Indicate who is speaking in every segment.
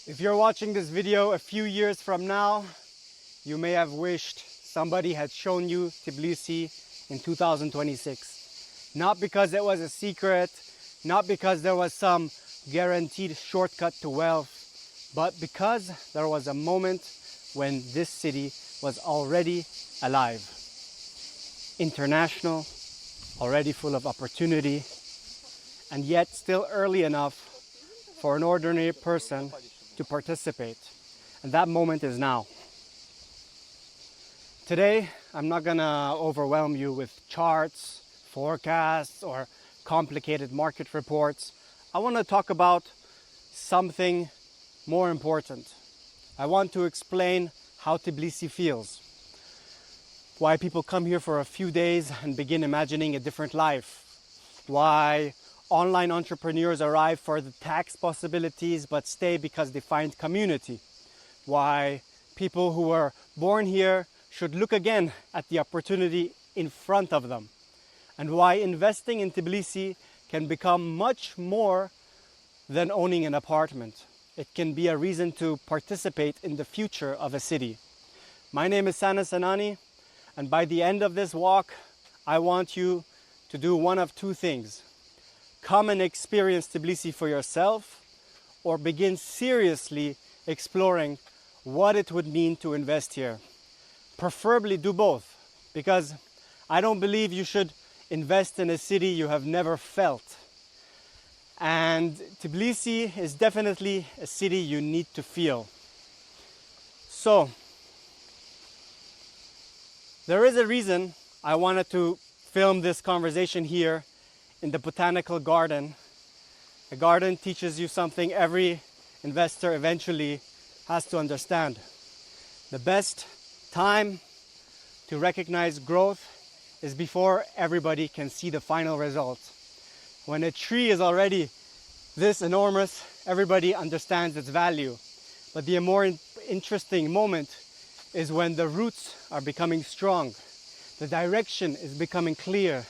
Speaker 1: If you're watching this video a few years from now, you may have wished somebody had shown you Tbilisi in 2026. Not because it was a secret, not because there was some guaranteed shortcut to wealth, but because there was a moment when this city was already alive. International, already full of opportunity, and yet still early enough for an ordinary person to participate. And that moment is now. Today, I'm not gonna overwhelm you with charts, forecasts, or complicated market reports. I want to talk about something more important. I want to explain how Tbilisi feels. Why people come here for a few days and begin imagining a different life. Why online entrepreneurs arrive for the tax possibilities but stay because they find community. Why people who were born here should look again at the opportunity in front of them. And why investing in Tbilisi can become much more than owning an apartment. It can be a reason to participate in the future of a city. My name is Sana Sanani, and by the end of this walk, I want you to do one of two things. Come and experience Tbilisi for yourself, or begin seriously exploring what it would mean to invest here. Preferably do both, because I don't believe you should invest in a city you have never felt. And Tbilisi is definitely a city you need to feel. So, there is a reason I wanted to film this conversation here in the botanical garden. A garden teaches you something every investor eventually has to understand. The best time to recognize growth is before everybody can see the final result. When a tree is already this enormous, everybody understands its value. But the more interesting moment is when the roots are becoming strong. The direction is becoming clear.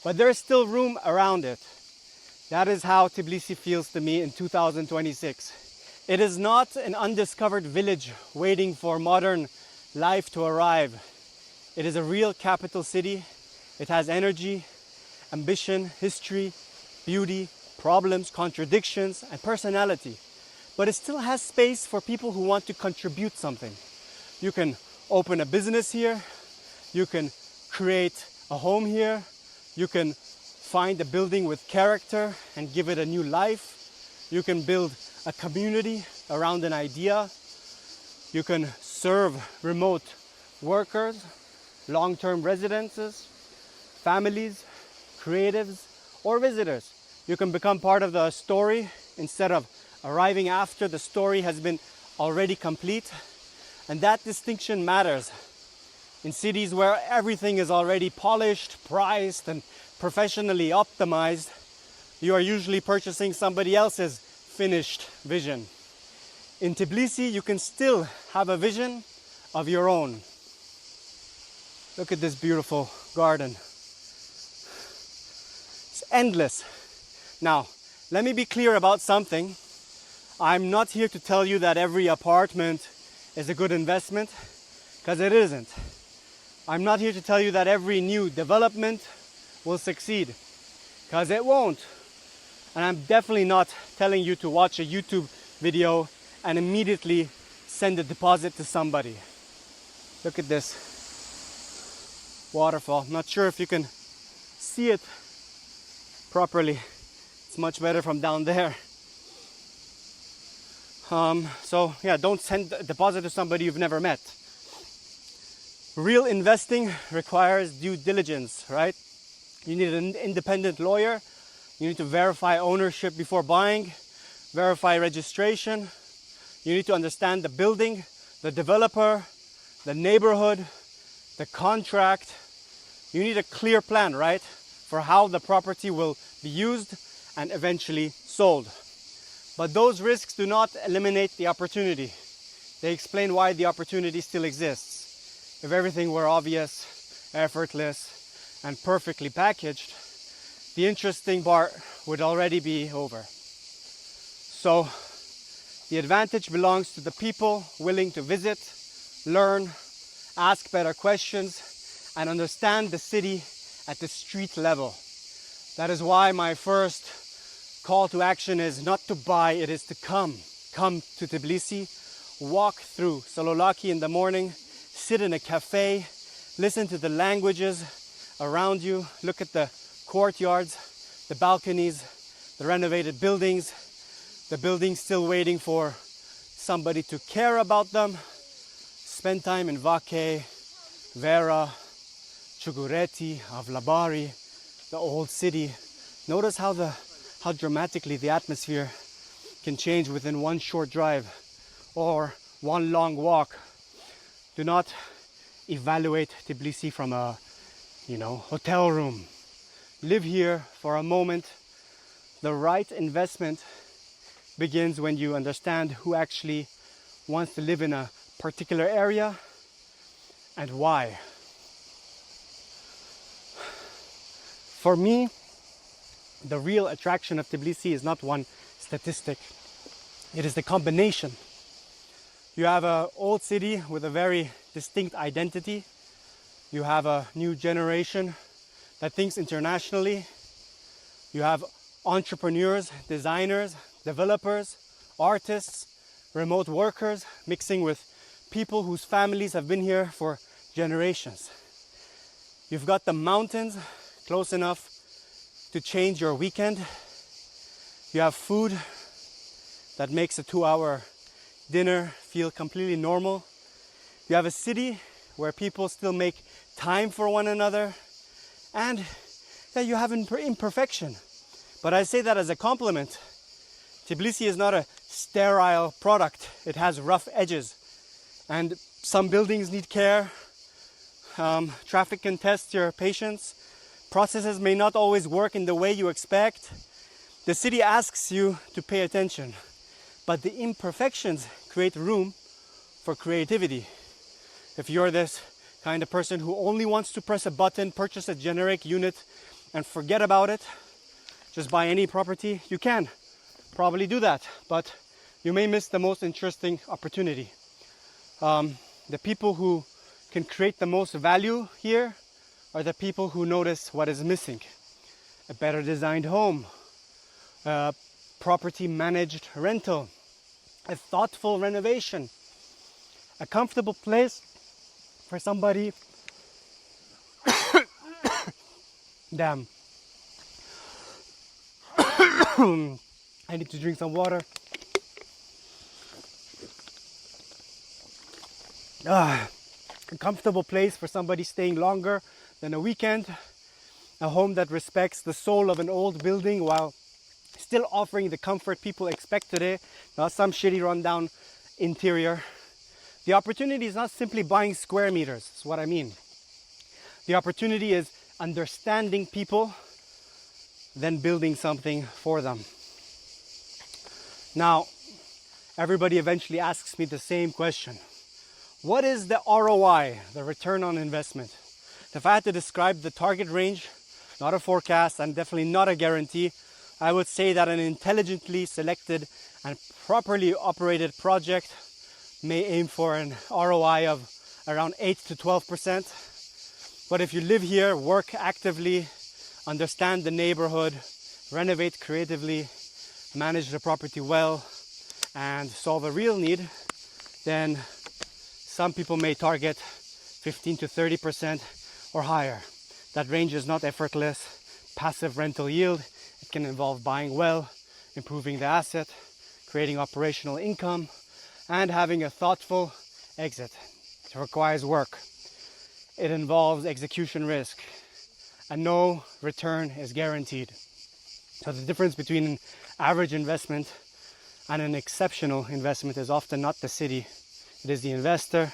Speaker 1: But there is still room around it. That is how Tbilisi feels to me in 2026. It is not an undiscovered village waiting for modern life to arrive. It is a real capital city. It has energy, ambition, history, beauty, problems, contradictions, and personality. But it still has space for people who want to contribute something. You can open a business here. You can create a home here. You can find a building with character and give it a new life. You can build a community around an idea. You can serve remote workers, long-term residences, families, creatives, or visitors. You can become part of the story instead of arriving after the story has been already complete. And that distinction matters. In cities where everything is already polished, priced, and professionally optimized, you are usually purchasing somebody else's finished vision. In Tbilisi, you can still have a vision of your own. Look at this beautiful garden. It's endless. Now, let me be clear about something. I'm not here to tell you that every apartment is a good investment, because it isn't. I'm not here to tell you that every new development will succeed, because it won't. And I'm definitely not telling you to watch a YouTube video and immediately send a deposit to somebody. Look at this waterfall. I'm not sure if you can see it properly. It's much better from down there. So yeah, don't send a deposit to somebody you've never met. Real investing requires due diligence, right? You need an independent lawyer. You need to verify ownership before buying, verify registration. You need to understand the building, the developer, the neighborhood, the contract. You need a clear plan, right, for how the property will be used and eventually sold. But those risks do not eliminate the opportunity. They explain why the opportunity still exists. If everything were obvious, effortless, and perfectly packaged, the interesting part would already be over. So The advantage belongs to the people willing to visit, learn, ask better questions, and understand the city at the street level. That is why my first call to action is not to buy, it is to come. Come to Tbilisi, walk through Sololaki in the morning, sit in a cafe, listen to the languages around you, look at the courtyards, the balconies, the renovated buildings, the buildings still waiting for somebody to care about them. Spend time in Vake, Vera, Chugureti, Avlabari, the old city. Notice how dramatically the atmosphere can change within one short drive or one long walk. Do not evaluate Tbilisi from a hotel room. Live here for a moment. The right investment begins when you understand who actually wants to live in a particular area and why. For me, the real attraction of Tbilisi is not one statistic. It is the combination. You have an old city with a very distinct identity. You have a new generation that thinks internationally. You have entrepreneurs, designers, developers, artists, remote workers mixing with people whose families have been here for generations. You've got the mountains close enough to change your weekend. You have food that makes a 2-hour dinner feel completely normal. You have a city where people still make time for one another, and that you have imperfection. But I say that as a compliment. Tbilisi is not a sterile product. It has rough edges, and some buildings need care. Traffic can test your patience. Processes may not always work in the way you expect. The city asks you to pay attention, but the imperfections create room for creativity. If you're this kind of person who only wants to press a button, purchase a generic unit, and forget about it, just buy any property, you can probably do that, but you may miss the most interesting opportunity. The people who can create the most value here are the people who notice what is missing. A better designed home, a property managed rental, a thoughtful renovation, a comfortable place for somebody. Damn. I need to drink some water. A comfortable place for somebody staying longer than a weekend. A home that respects the soul of an old building while still offering the comfort people expect today, not some shitty rundown interior. The opportunity is not simply buying square meters, that's what I mean. The opportunity is understanding people, then building something for them. Now, everybody eventually asks me the same question. What is the ROI, the return on investment? If I had to describe the target range, not a forecast and definitely not a guarantee, I would say that an intelligently selected and properly operated project may aim for an ROI of around 8 to 12%. But if you live here, work actively, understand the neighborhood, renovate creatively, manage the property well, and solve a real need, then some people may target 15 to 30% or higher. That range is not effortless. Passive rental yield, it can involve buying well, improving the asset, creating operational income, and having a thoughtful exit. It requires work. It involves execution risk, and no return is guaranteed. So the difference between an average investment and an exceptional investment is often not the city, it is the investor.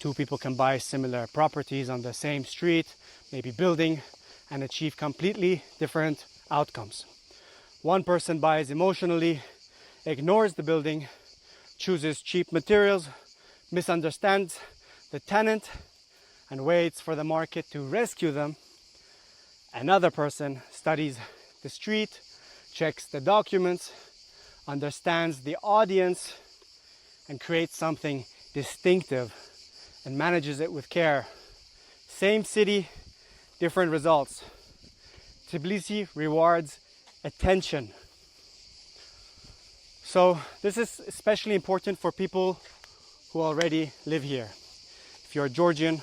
Speaker 1: Two people can buy similar properties on the same street, maybe building, and achieve completely different outcomes. One person buys emotionally, ignores the building, chooses cheap materials, misunderstands the tenant, and waits for the market to rescue them. Another person studies the street, checks the documents, understands the audience, and creates something distinctive and manages it with care. Same city, different results. Tbilisi rewards attention. So this is especially important for people who already live here. If you're a Georgian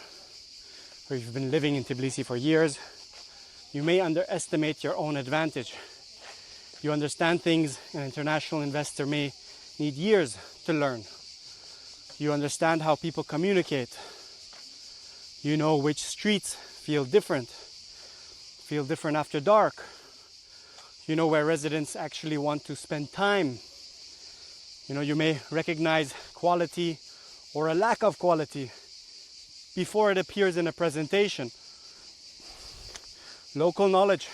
Speaker 1: or you've been living in Tbilisi for years, you may underestimate your own advantage. You understand things an international investor may need years to learn. You understand how people communicate. You know which streets feel different after dark. You know where residents actually want to spend time. You may recognize quality or a lack of quality before it appears in a presentation. Local knowledge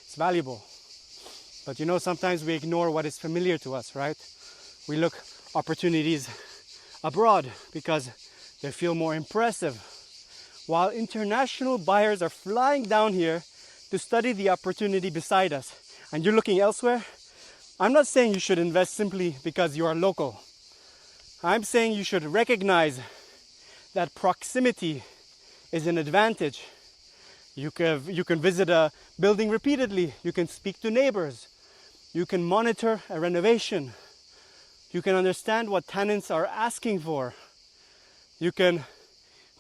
Speaker 1: is valuable. But sometimes we ignore what is familiar to us, right? We look opportunities abroad because they feel more impressive. While international buyers are flying down here to study the opportunity beside us, and you're looking elsewhere, I'm not saying you should invest simply because you are local. I'm saying you should recognize that proximity is an advantage. You can visit a building repeatedly. You can speak to neighbors. You can monitor a renovation. You can understand what tenants are asking for. You can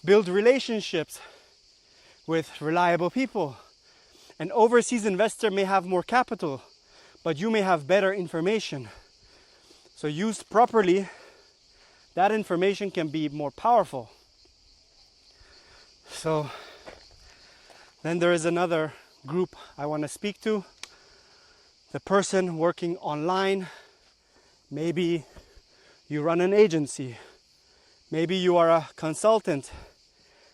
Speaker 1: build relationships with reliable people. An overseas investor may have more capital, but you may have better information. So used properly, that information can be more powerful. So then there is another group I want to speak to. The person working online. Maybe you run an agency. Maybe you are a consultant,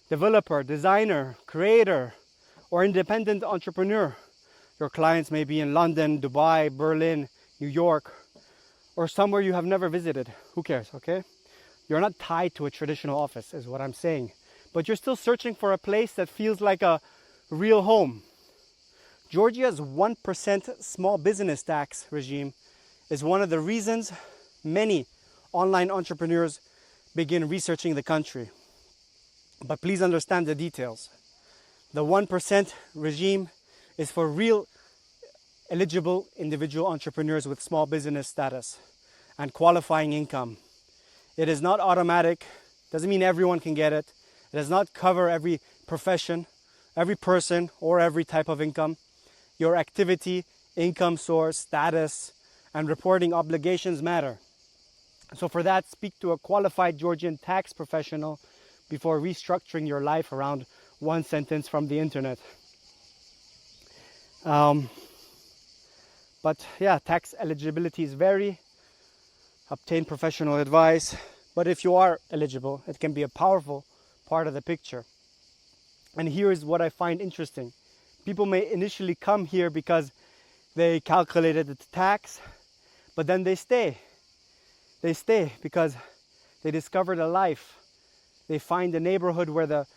Speaker 1: developer, designer, creator, or independent entrepreneur. Your clients may be in London, Dubai, Berlin, New York, or somewhere you have never visited. Who cares, okay? You're not tied to a traditional office, is what I'm saying. But you're still searching for a place that feels like a real home. Georgia's 1% small business tax regime is one of the reasons many online entrepreneurs begin researching the country. But please understand the details. The 1% regime is for real eligible individual entrepreneurs with small business status and qualifying income. It is not automatic, doesn't mean everyone can get it. It does not cover every profession, every person, or every type of income. Your activity, income source, status, and reporting obligations matter. So for that, speak to a qualified Georgian tax professional before restructuring your life around one sentence from the internet. But yeah, tax eligibilities vary. Obtain professional advice. But if you are eligible, it can be a powerful part of the picture. And here is what I find interesting. People may initially come here because they calculated the tax, but then they stay. They stay because they discovered a life. They find a neighborhood where the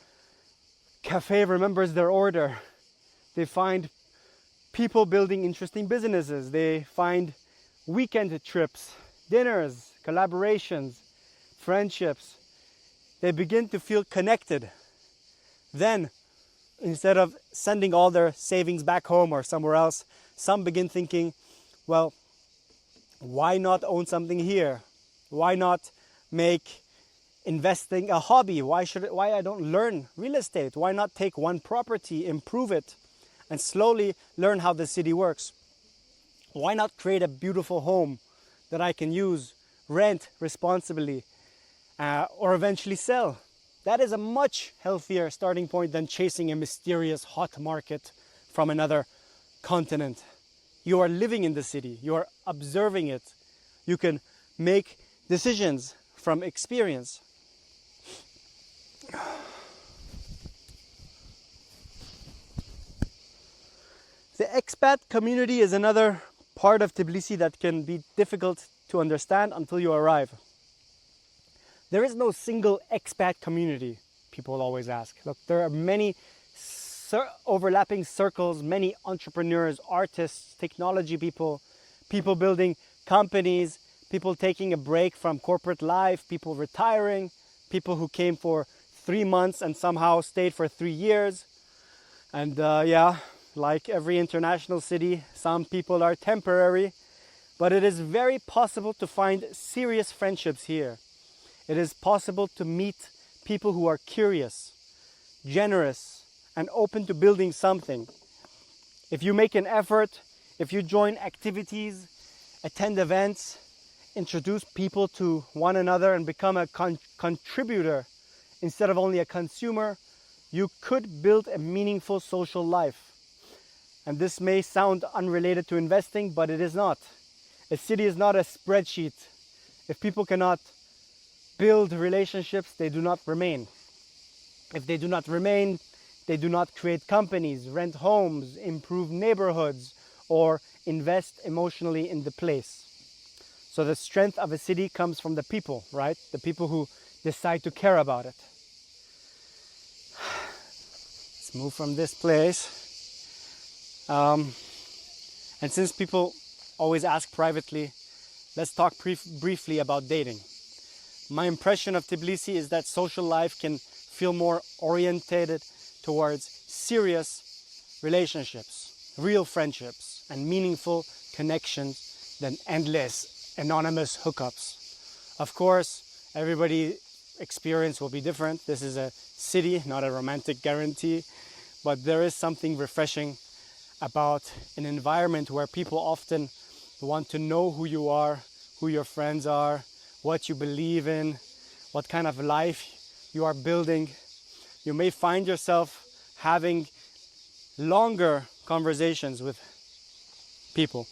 Speaker 1: cafe remembers their order. They find people building interesting businesses. They find weekend trips, dinners, collaborations, friendships. They begin to feel connected. Then, instead of sending all their savings back home or somewhere else, some begin thinking, well, why not own something here? Why not make investing a hobby? Why I don't learn real estate? Why not take one property, improve it, and slowly learn how the city works? Why not create a beautiful home that I can use, rent responsibly, or eventually sell? That is a much healthier starting point than chasing a mysterious hot market from another continent. You are living in the city. You are observing it. You can make decisions from experience. The expat community is another part of Tbilisi that can be difficult to understand until you arrive. There is no single expat community, people always ask. Look, there are many overlapping circles, many entrepreneurs, artists, technology people, people building companies, people taking a break from corporate life, people retiring, people who came for 3 months and somehow stayed for 3 years. And yeah, like every international city, some people are temporary, but it is very possible to find serious friendships here. It is possible to meet people who are curious, generous, and open to building something. If you make an effort, if you join activities, attend events, introduce people to one another and become a contributor instead of only a consumer, you could build a meaningful social life. And this may sound unrelated to investing, but it is not. A city is not a spreadsheet. If people cannot build relationships, they do not remain. If they do not remain, they do not create companies, rent homes, improve neighborhoods, or invest emotionally in the place. So the strength of a city comes from the people, right? The people who decide to care about it. Let's move from this place. And since people always ask privately, let's talk briefly about dating. My impression of Tbilisi is that social life can feel more orientated towards serious relationships, real friendships, and meaningful connections than endless anonymous hookups. Of course, everybody's experience will be different. This is a city, not a romantic guarantee, but there is something refreshing about an environment where people often want to know who you are, who your friends are, what you believe in, what kind of life you are building. You may find yourself having longer conversations with people,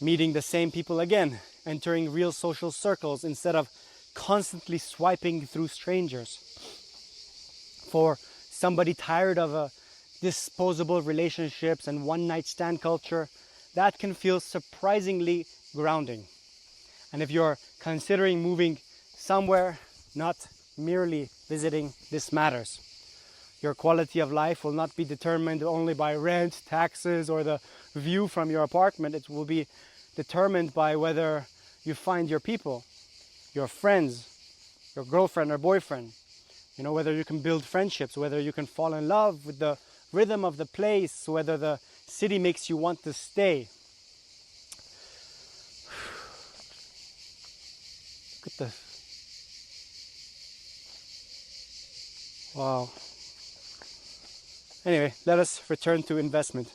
Speaker 1: meeting the same people again, entering real social circles instead of constantly swiping through strangers. For somebody tired of disposable relationships and one-night stand culture, that can feel surprisingly grounding. And if you're considering moving somewhere, not merely visiting, this matters. Your quality of life will not be determined only by rent, taxes, or the view from your apartment. It will be determined by whether you find your people, your friends, your girlfriend or boyfriend. You know, whether you can build friendships, whether you can fall in love with the rhythm of the place, whether the city makes you want to stay. Look at the... Wow. Anyway, let us return to investment.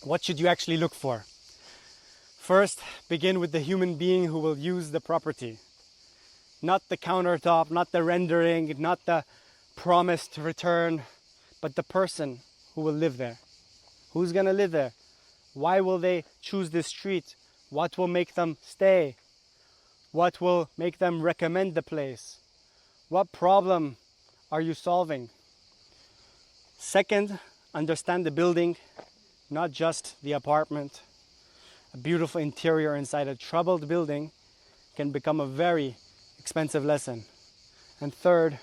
Speaker 1: What should you actually look for? First, begin with the human being who will use the property. Not the countertop, not the rendering, not the promised return, but the person who will live there. Who's gonna live there? Why will they choose this street? What will make them stay? What will make them recommend the place? What problem are you solving? Second, understand the building, not just the apartment. A beautiful interior inside a troubled building can become a very expensive lesson. And third,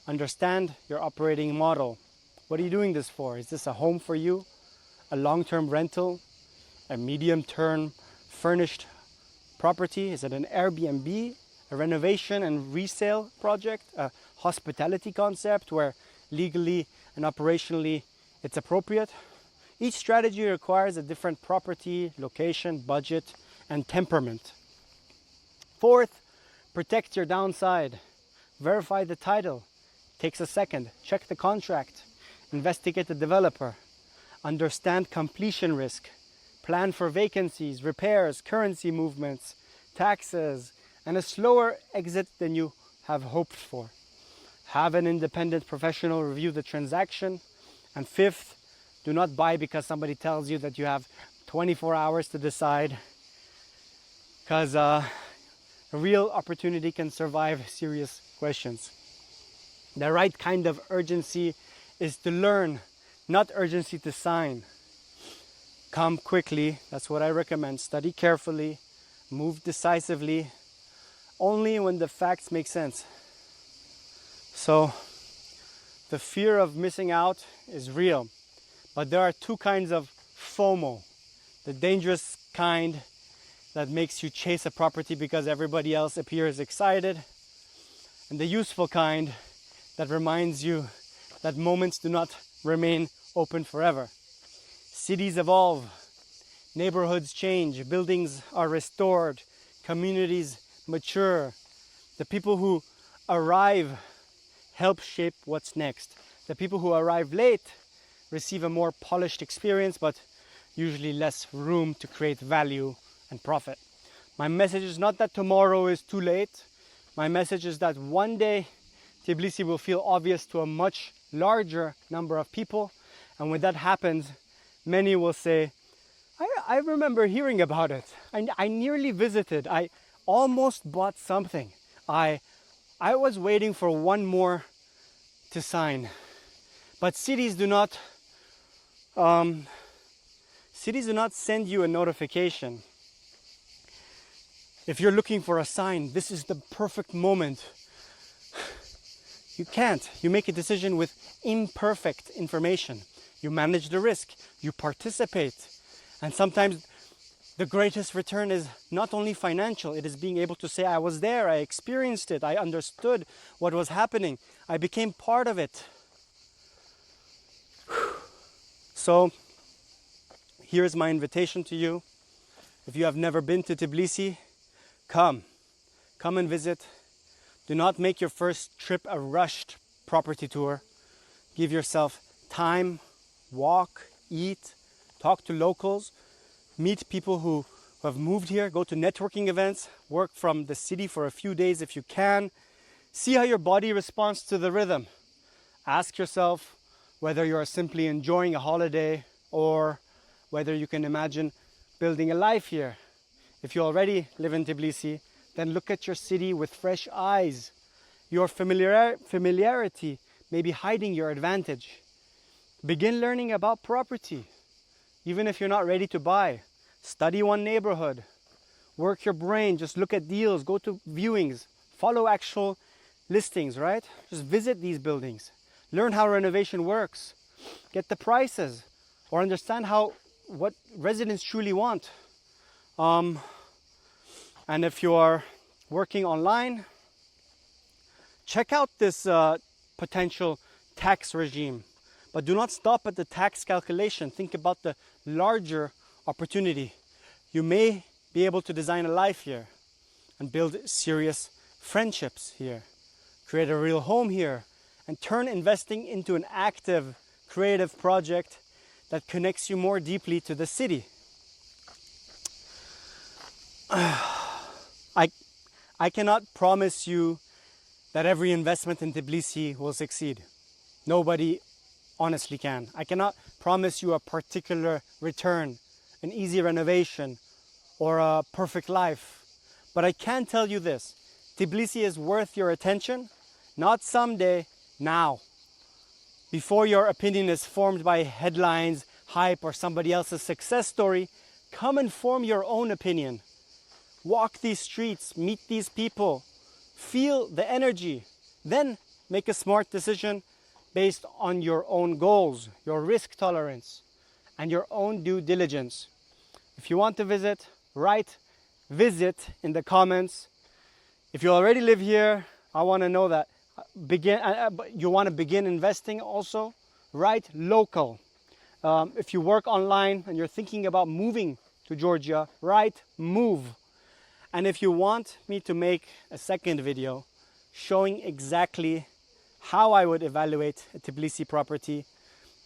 Speaker 1: understand your operating model. What are you doing this for? Is this a home for you? A long-term rental? A medium-term furnished property? Is it an Airbnb? A renovation and resale project? A hospitality concept where legally and operationally it's appropriate? Each strategy requires a different property, location, budget, and temperament. Fourth, protect your downside. Verify the title. Takes a second. Check the contract. Investigate the developer. Understand completion risk. Plan for vacancies, repairs, currency movements, taxes, and a slower exit than you have hoped for. Have an independent professional review the transaction. And fifth, do not buy because somebody tells you that you have 24 hours to decide, because a real opportunity can survive serious questions. The right kind of urgency is to learn, not urgency to sign. Come quickly, that's what I recommend. Study carefully, move decisively, only when the facts make sense. So, the fear of missing out is real, but there are two kinds of FOMO. The dangerous kind that makes you chase a property because everybody else appears excited, and the useful kind that reminds you that moments do not remain open forever. Cities evolve, neighborhoods change, buildings are restored, communities mature. The people who arrive help shape what's next. The people who arrive late receive a more polished experience, but usually less room to create value and profit. My message is not that tomorrow is too late. My message is that one day Tbilisi will feel obvious to a much larger number of people, and when that happens, many will say, I remember hearing about it. I nearly visited. I almost bought something. I was waiting for one more to sign. But cities do not send you a notification. If you're looking for a sign, this is the perfect moment. You can't. You make a decision with imperfect information. You manage the risk. You participate. And sometimes the greatest return is not only financial, it is being able to say, I was there, I experienced it, I understood what was happening, I became part of it. So, here's my invitation to you. If you have never been to Tbilisi, come and visit. Do not make your first trip a rushed property tour. Give yourself time, walk, eat, talk to locals, meet people who have moved here, go to networking events, work from the city for a few days if you can. See how your body responds to the rhythm. Ask yourself whether you are simply enjoying a holiday or whether you can imagine building a life here. If you already live in Tbilisi, then look at your city with fresh eyes. Your familiarity may be hiding your advantage. Begin learning about property. Even if you're not ready to buy, study one neighborhood. Work your brain, just look at deals, go to viewings, follow actual listings, right? Just visit these buildings. Learn how renovation works. Get the prices or understand what residents truly want. And if you are working online, check out this potential tax regime. But do not stop at the tax calculation. Think about the larger opportunity. You may be able to design a life here and build serious friendships here, create a real home here, and turn investing into an active, creative project that connects you more deeply to the city. I cannot promise you that every investment in Tbilisi will succeed. Nobody honestly can. I cannot promise you a particular return, an easy renovation, or a perfect life. But I can tell you this, Tbilisi is worth your attention, not someday, now. Before your opinion is formed by headlines, hype, or somebody else's success story, come and form your own opinion. Walk these streets, meet these people, feel the energy, then make a smart decision based on your own goals, your risk tolerance, and your own due diligence. If you want to visit, write visit in the comments. If you already live here, I want to know that you want to begin investing also, write local. If you work online and you're thinking about moving to Georgia, write move. And if you want me to make a second video showing exactly how I would evaluate a Tbilisi property,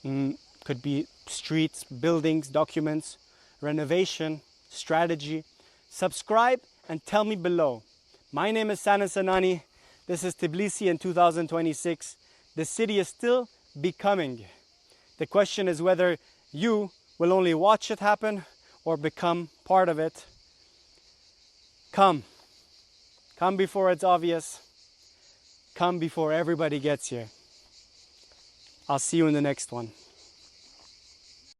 Speaker 1: could be streets, buildings, documents, renovation, strategy, subscribe and tell me below. My name is Sana Sanani. This is Tbilisi in 2026. The city is still becoming. The question is whether you will only watch it happen or become part of it. Come before it's obvious. Come before everybody gets here. I'll see you in the next one.